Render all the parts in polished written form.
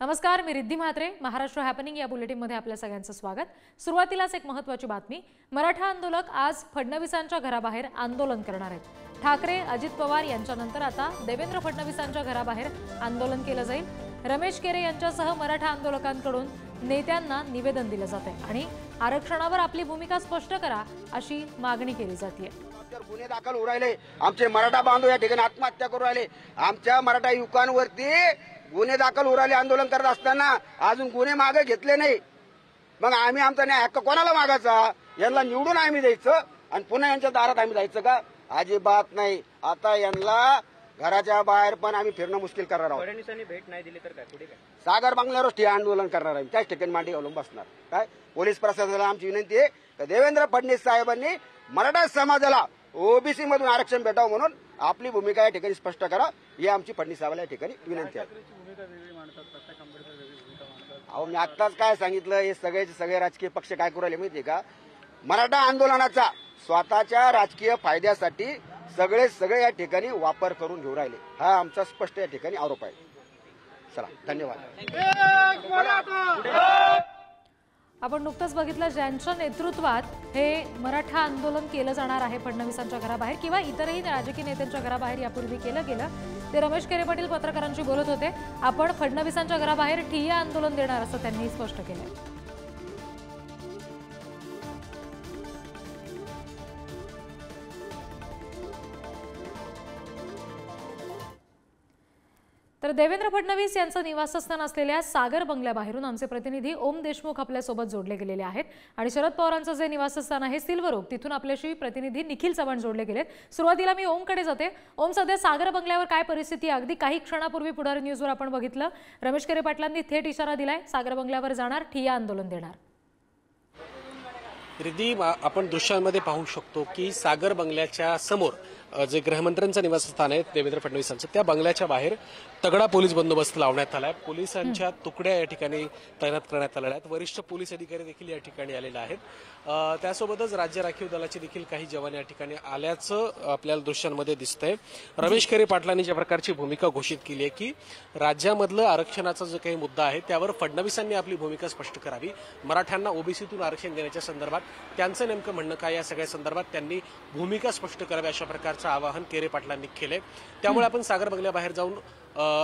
नमस्कार, मी रिद्धी म्हात्रे. महाराष्ट्र हॅपनिंग या बुलेटिनमध्ये आपल्या सगळ्यांचं स्वागत. सुरुवातीलाच एक महत्त्वाची बातमी. मराठा आंदोलक आज फडणवीसांच्या घराबाहेर आंदोलन करणार आहेत. ठाकरे, अजित पवार यांच्यानंतर आता देवेंद्र फडणवीसांच्या घराबाहेर आंदोलन केलं जाईल. रमेश केरे यांच्यासह मराठा आंदोलकांकडून नेत्यांना निवेदन दिलं जात आहे आणि आरक्षणावर आपली भूमिका स्पष्ट करा अशी मागणी केली जाते. गुन्हे दाखल होऊ राहिले, आमचे मराठा बांधव या ठिकाणी आत्महत्या करू राहिले, आमच्या मराठा युवकांवरती गुन्हे दाखल होऊ राहिले. आंदोलन करत असताना अजून गुन्हे मागे घेतले नाही. मग आम्ही आमचा न्याय हक्क कोणाला मागायचा? यांना निवडून आम्ही द्यायचं आणि पुन्हा यांच्या दारात आम्ही जायचं का? अजिबात नाही. आता यांना घराच्या बाहेर पण आम्ही फिरणं मुश्किल करणार आहोत. फडणवीसांनी भेट नाही दिली तर काय पुढे काय? सागर बंगल्यावर ठिय्या आंदोलन करणार आहे. त्याच ठिकाणी मांडी घालून बसणार. काय पोलीस प्रशासनाला आमची विनंती आहे की देवेंद्र फडणवीस साहेबांनी मराठा समाजाला ओबीसी मधून आरक्षण भेटावं म्हणून आपली भूमिका या ठिकाणी स्पष्ट करा, ही आमची फडणवीस साहेबांना या ठिकाणी विनंती आहे. अहो, मी आत्ताच काय सांगितलं, हे सगळे राजकीय पक्ष काय करू राहिले माहितीये का? मराठा आंदोलनाचा स्वतःच्या राजकीय फायद्यासाठी सगळे या ठिकाणी वापर करून घेऊ राहिले. हा आमचा स्पष्ट या ठिकाणी आरोप आहे. चला, धन्यवाद. आपण नुकतंच बघितलं, ज्यांच्या नेतृत्वात हे मराठा आंदोलन केलं जाणार आहे फडणवीसांच्या घराबाहेर किंवा इतरही राजकीय नेत्यांच्या घराबाहेर यापूर्वी केलं गेलं, ते रमेश केरे पाटील पत्रकारांशी बोलत होते. आपण फडणवीसांच्या घराबाहेर ठिय्या आंदोलन देणार असं त्यांनी स्पष्ट केलं. तर देवेंद्र फडणवीस यांचं निवासस्थान असलेल्या सागर बंगल्याबाहेरून आमचे प्रतिनिधी ओम देशमुख आपल्यासोबत जोडले गेलेले आहेत आणि शरद पवारांचं जे निवासस्थान आहे सिल्वर ओक, तिथून आपल्याशी प्रतिनिधी निखिल चव्हाण जोडले गेलेत. सुरुवातीला मी ओमकडे जाते. ओम, सध्या सागर बंगल्यावर काय परिस्थिती आहे? अगदी काही क्षणापूर्वी पुढारी न्यूजवर आपण बघितलं, रमेश केरे पाटलांनी थेट इशारा दिलाय, सागर बंगल्यावर जाणार, ठिय्या आंदोलन देणार. रिद्धी, आपण दृश्यांमध्ये पाहू शकतो की सागर बंगल्याच्या समोर जे गृहमंत्र्यांचं निवासस्थान आहे देवेंद्र फडणवीसांचं, त्या बंगल्याच्या बाहेर तगडा पोलीस बंदोबस्त लावण्यात आलाय. पोलिसांच्या तुकड्या या ठिकाणी तैनात करण्यात आलेल्या आहेत. वरिष्ठ पोलीस अधिकारी देखील या ठिकाणी आलेले आहेत. त्यासोबतच राज्य राखीव दलाचे देखील काही जवान या ठिकाणी आल्याचं आपल्याला दृश्यांमध्ये दिसतंय. रमेश केरे पाटलांनी ज्या प्रकारची भूमिका घोषित केली आहे की राज्यामधलं आरक्षणाचा जो काही मुद्दा आहे त्यावर फडणवीसांनी आपली भूमिका स्पष्ट करावी, मराठ्यांना ओबीसीतून आरक्षण देण्याच्या संदर्भात त्यांचं नेमकं म्हणणं काय, या सगळ्या संदर्भात त्यांनी भूमिका स्पष्ट करावी अशा प्रकारचं आवाहन केरे पाटलांनी केलंय. त्यामुळे आपण सागर बंगल्याबाहेर जाऊन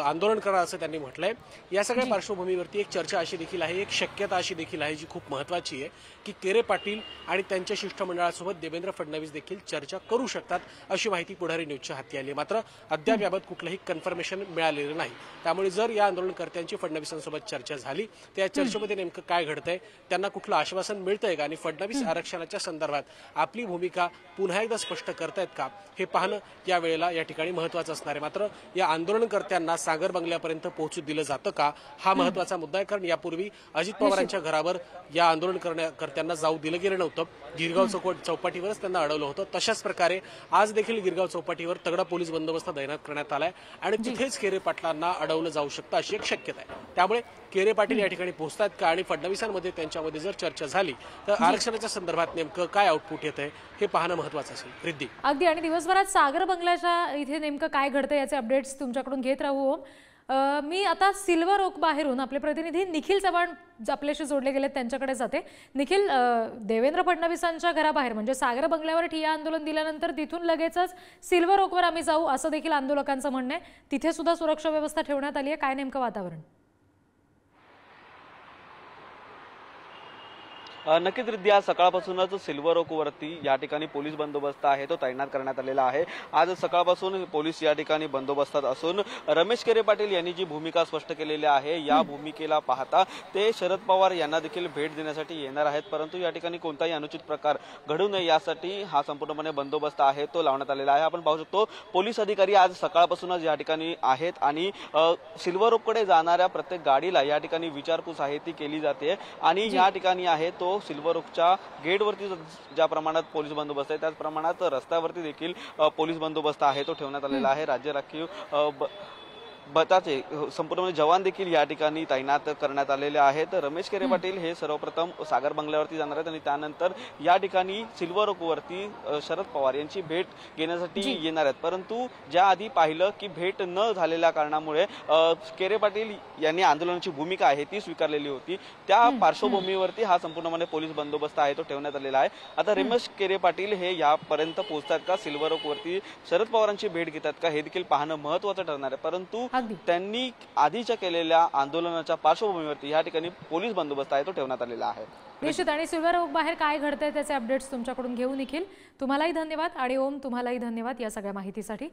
आंदोलन करणार असं त्यांनी म्हटलंय. या सगळ्या पार्श्वभूमीवरती एक चर्चा अशी देखील आहे, एक शक्यता अशी देखील आहे जी खूप महत्वाची आहे की केरे पाटील आणि त्यांच्या शिष्टमंडळासोबत देवेंद्र फडणवीस देखील चर्चा करू शकतात अशी माहिती पुढारी न्यूजच्या हाती आली. मात्र अद्याप याबाबत कुठलंही कन्फर्मेशन मिळालेलं नाही. त्यामुळे जर या आंदोलनकर्त्यांची फडणवीसांसोबत चर्चा झाली तर या चर्चेमध्ये नेमकं काय घडतंय, त्यांना कुठलं आश्वासन मिळतंय का आणि फडणवीस आरक्षणाच्या संदर्भात आपली भूमिका पुन्हा एकदा स्पष्ट करतायत का, हे पाहणं या वेळेला या ठिकाणी महत्वाचं असणार आहे. मात्र या आंदोलनकर्त्यांना सागर बंगल्यापर्यंत पोहोचू दिलं जातं का, हा महत्वाचा मुद्दा आहे. कारण यापूर्वी अजित पवारांच्या घरावर या आंदोलनकर्त्यांना जाऊ दिलं गेलं नव्हतं. गिरगाव चौपाटीवरच त्यांना अडवलं होतं. तशाच प्रकारे आज देखील गिरगाव चौपाटीवर तगडा पोलीस बंदोबस्त तैनात करण्यात आलाय आणि तिथेच केरे पाटलांना अडवलं जाऊ शकतं अशी एक शक्यता आहे. त्यामुळे केरे पाटील या ठिकाणी पोहोचतात का आणि फडणवीसांमध्ये त्यांच्यामध्ये जर चर्चा झाली तर आरक्षणाच्या संदर्भात नेमकं काय आउटपुट येत आहे हे पाहणं महत्वाचं असेल. रिद्धी, अगदी. आणि दिवसभरात सागर बंगल्याच्या इथे नेमकं काय घडतं याचे अपडेट्स तुमच्याकडून घेत राहू. मी आता सिल्वर ओक बाहेरून आपले प्रतिनिधी निखिल चव्हाण आपल्याशी जोडले गेलेत त्यांच्याकडे जाते. निखिल, देवेंद्र फडणवीसांच्या घराबाहेर म्हणजे सागर बंगल्यावर ठिय्या आंदोलन दिल्यानंतर तिथून लगेचच सिल्वर ओकवर आम्ही जाऊ असं देखील आंदोलकांचं म्हणणं आहे. तिथे सुद्धा सुरक्षा व्यवस्था ठेवण्यात आली आहे. काय नेमकं वातावरण? नक्कीच रिद्धी, आज सकाळपासूनच सिल्वर ओकवरती या ठिकाणी पोलीस बंदोबस्त आहे तो तैनात करण्यात आलेला आहे. आज सकाळपासून पोलीस या ठिकाणी बंदोबस्तात असून रमेश केरे पाटील यांनी जी भूमिका स्पष्ट केलेली आहे या भूमिकेला पाहता ते शरद पवार यांना देखील भेट देण्यासाठी येणार आहेत. परंतु या ठिकाणी कोणताही अनुचित प्रकार घडू नये यासाठी हा संपूर्णपणे बंदोबस्त आहे तो लावण्यात आलेला आहे. आपण पाहू शकतो पोलीस अधिकारी आज सकाळपासूनच या ठिकाणी आहेत आणि सिल्वर ओककडे जाणाऱ्या प्रत्येक गाडीला या ठिकाणी विचारपूस आहे ती केली जाते आणि या ठिकाणी आहे तो सिल्वर ओकच्या गेटवरती ज्या प्रमाणात पोलीस बंदोबस्त आहे त्याच प्रमाणात रस्त्यावरती देखील पोलीस बंदोबस्त आहे तो ठेवण्यात आलेला आहे. राज्य राखीव बताचे संपूर्ण जवान देखील या ठिकाणी तैनात करण्यात आलेले आहेत. रमेश केरे पाटील हे सर्वप्रथम सागर बंगल्यावरती जाणार आहेत आणि त्यानंतर या ठिकाणी सिल्वर ओकवरती शरद पवार यांची भेट घेण्यासाठी येणार आहेत. परंतु ज्या आधी पाहिलं की भेट न झालेल्या कारणामुळे केरे पाटील यांनी आंदोलनाची भूमिका आहे ती स्वीकारलेली होती. त्या पार्श्वभूमीवरती हा संपूर्णपणे पोलीस बंदोबस्त आहे तो ठेवण्यात आलेला आहे. आता रमेश केरे पाटील हे यापर्यंत पोहोचतात का, सिल्वर ओकवरती शरद पवारांची भेट घेतात का, हे देखील पाहणं महत्त्वाचं ठरणार आहे. परंतु त्यांनी आधीच्या केलेल्या आंदोलनाच्या पार्श्वभूमीवरती या ठिकाणी पोलीस बंदोबस्त आहे तो ठेवण्यात आलेला आहे. निश्चित. आणि सिल्वर ओक बाहेर काय घडतंय त्याचे अपडेट्स तुमच्याकडून घेऊ निखिल. तुम्हालाही धन्यवाद आणि ओम तुम्हालाही धन्यवाद या सगळ्या माहितीसाठी.